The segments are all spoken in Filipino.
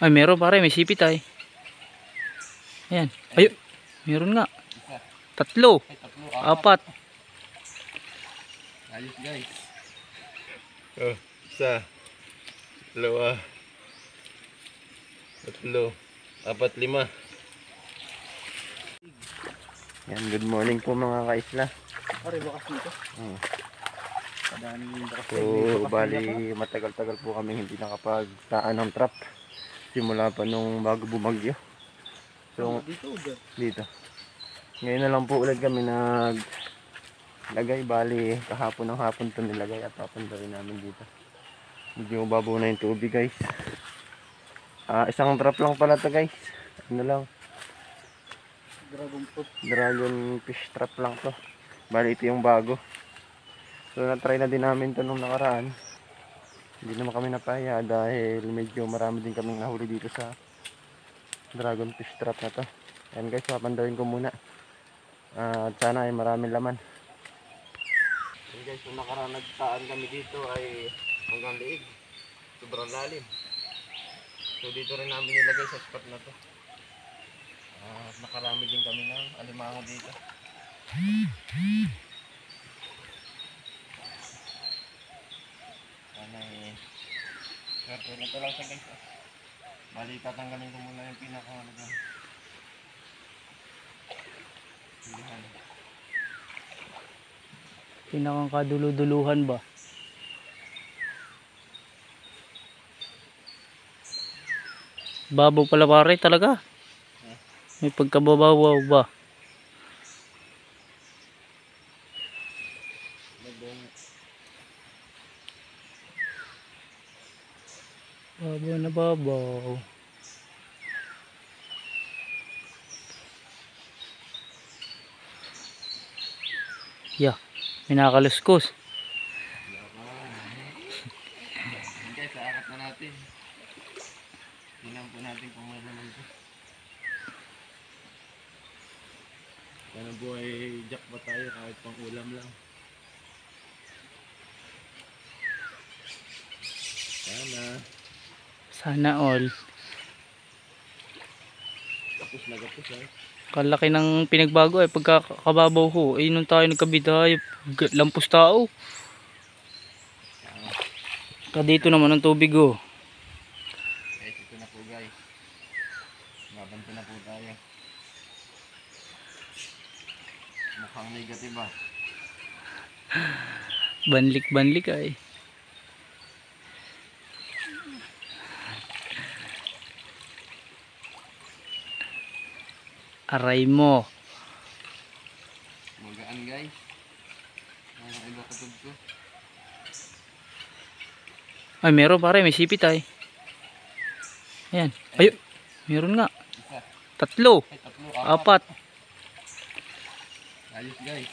Ay, meron pare, may sipit ay. Ayan. Ay, meron nga. Tatlo. Apat. Ayos guys. Oh, isa. Dalawa. Tatlo. Apat, lima. Yan, good morning po mga kaisla. Pare, bakas nito. So, bali matagal-tagal po kami hindi nakapagtaan ng trap. Simula pa nung bago bumagyo. So, dito. Ngayon na lang po ulit kami naglagay. Bali, kahapon ng hapon ito nilagay at papunta rin namin dito. Medyo mababaw na yung tubig guys. Isang trap lang pala ito guys. Ano lang? Dragon fish trap lang to. Bali, ito yung bago. So na-try na din namin ito nung nakaraan. Hindi naman kami napaya dahil medyo marami din kaming nahuli dito sa dragon fish trap na to. Ayan guys, papandawin ko muna. At sana ay maraming laman. Ayan guys, nung nakaraan nagtaan kami dito ay hanggang liig. Sobrang lalim. So dito rin namin nilagay sa spot na to. At nakarami din kami ng alimango dito. Ito lang sa guys. Bali, tatanggalin ko muna yung pinaka-ano. Pinakang kaduluduluhan ba? Babaw pala pare talaga. May pagkababaw ba? Babaw na babaw. Yeah, may nakaluskos. Guys, aangat na natin. Tingnan po natin kung may naman ito. Sana po ay jack ba tayo kahit pang ulam lang. Sana all. Gapos na gapos eh. Kalaki ng pinagbago ay pagkakababaw ho. Ay nung tayo nagkabida lampos tao. Dito naman ang tubig ho. Guys, ito na po guys. Mabanto na po tayo. Mukhang negative ah. Banlik ay. Aray mo. Magaan guys. Ang iba katog ko. Ay, meron pare, may sipit ay. Ayan. Ay, meron nga. Isa. Tatlo. Ay, tatlo. Apat. Ayos guys.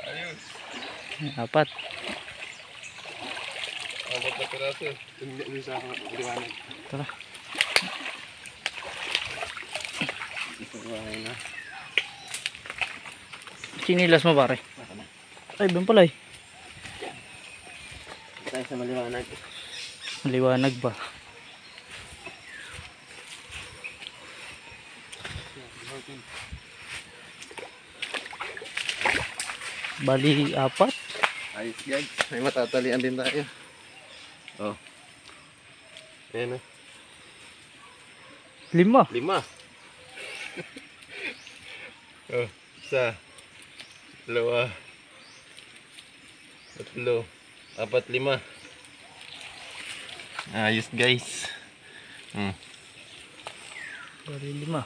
Ayos. Apat. Apat na piraso. Tumili sa akin ang liwanag. Tara. Ito na. Sinilas mo pare. Ay, ben pala eh. Tayo sa maliwanag. Maliwanag ba? Bali, apat. Ayos guys. May matatalian din tayo. Oh. Ayan na. 5. 5. Oh. Isa. Dalawa. Tatlo. Apat, 5. Ayos guys. Bali, 5.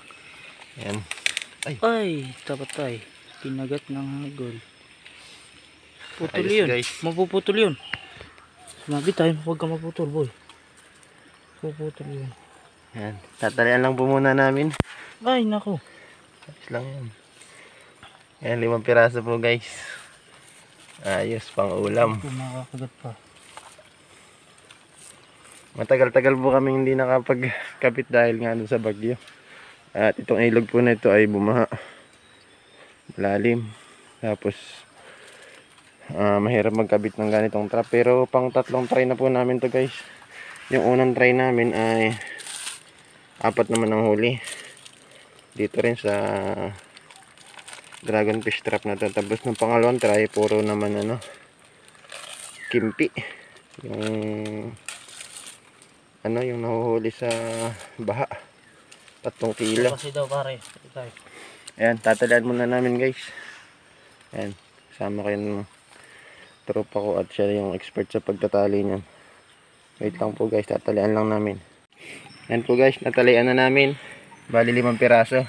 Ayan. Ay, tapatay. Pinagat ng hagol. Putol Ayos, yun. guys. Mapuputol yun. Sinabi tayo, huwag ka maputol boy. Puputol yun. Ayan. Tatalian lang po muna namin. Ay, nako. Ayos lang yan. Ayan, 5 piraso po guys. Ayos, pang ulam. Makakagat pa. Matagal-tagal po kami hindi nakapagkapit dahil nga sa bagyo. At itong ilog po na ito ay bumaha. Malalim. Tapos mahirap magkabit ng ganitong trap. Pero pang tatlong try na po namin to guys. Yung unang try namin ay 4 naman ang huli. Dito rin sa dragon fish trap na to. Tapos ng pangalawang try, puro naman kimpi. Yung yung nahuhuli sa baha. 3 kilo. Kasi daw pare. Ayan, tatalian muna namin guys. Ayan, kasama ko yung tropa ko at siya yung expert sa pagtatali niyan. Wait lang po guys, tatalian lang namin. Ayan po guys, natalian na namin. Bali 5 piraso.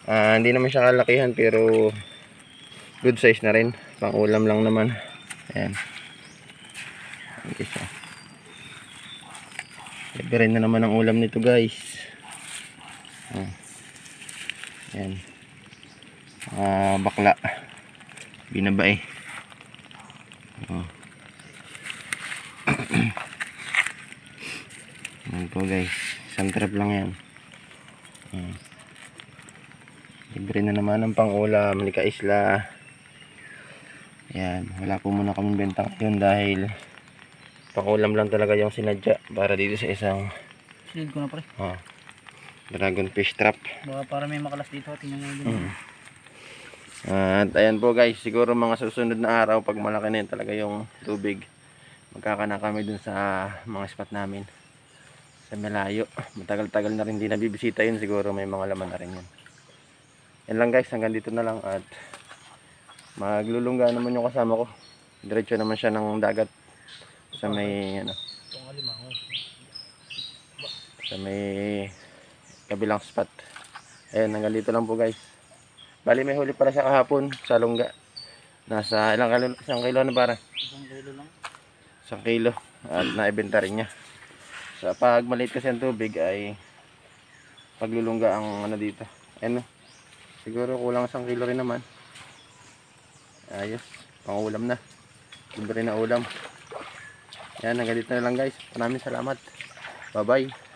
Hindi naman siya kalakihan pero good size na rin. Pang ulam lang naman. Ayan. Okay siya. Libre na naman ang ulam nito guys. Ayan. Bakla. Binabae. Ayan po guys. Isang trap lang yan. Libre na naman ang pang-ulam. Halika isla. Ayan. Wala po muna kami benta ngayon dahil pang-ulam lang talaga yung sinadya para dito sa isang Sinid ko na pare. dragon fish trap. Baka para may makalas dito. Tingnan mo din. At ayan po guys, siguro mga susunod na araw pag malaki na yun talaga yung tubig, magkakana kami dun sa mga spot namin sa malayo. Matagal-tagal na rin di nabibisita yun, siguro may mga laman na rin yun. Yan lang guys, hanggang dito na lang at maglulungga naman yung kasama ko. Diretso naman siya ng dagat sa may sa may kabilang spot. Ayan, hanggang dito lang po guys. Bali may huli pala siya kahapon sa lungga. Nasa isang kilo na para? 1 kilo lang. 1 kilo. At naibenta rin niya. Sa pag maliit kasi ang tubig ay paglulungga ang dito. Siguro kulang 1 kilo rin naman. Ayos. Pang ulam na. Libre na ulam. Yan, hanggang dito na lang guys. Maraming salamat. Bye bye.